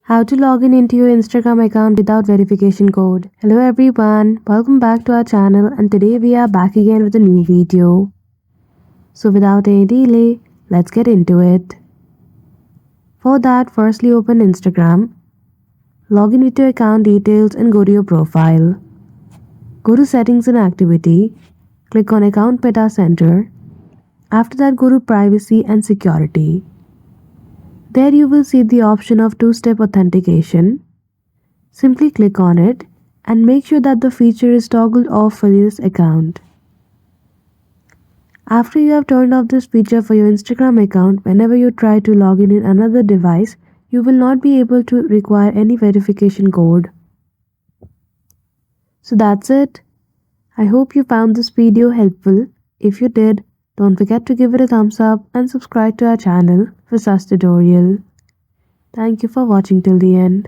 How to log in into your Instagram account without verification code. Hello everyone, welcome back to our channel and today we are back again with a new video. So without any delay, let's get into it. For that, firstly open Instagram, log in with your account details and go to your profile. Go to settings and activity, click on account meta center. After that go to privacy and security. There you will see the option of two-step authentication. Simply click on it and make sure that the feature is toggled off for this account. After you have turned off this feature for your Instagram account, whenever you try to log in another device, you will not be able to require any verification code. So that's it. I hope you found this video helpful. If you did, don't forget to give it a thumbs up and subscribe to our channel for such tutorial. Thank you for watching till the end.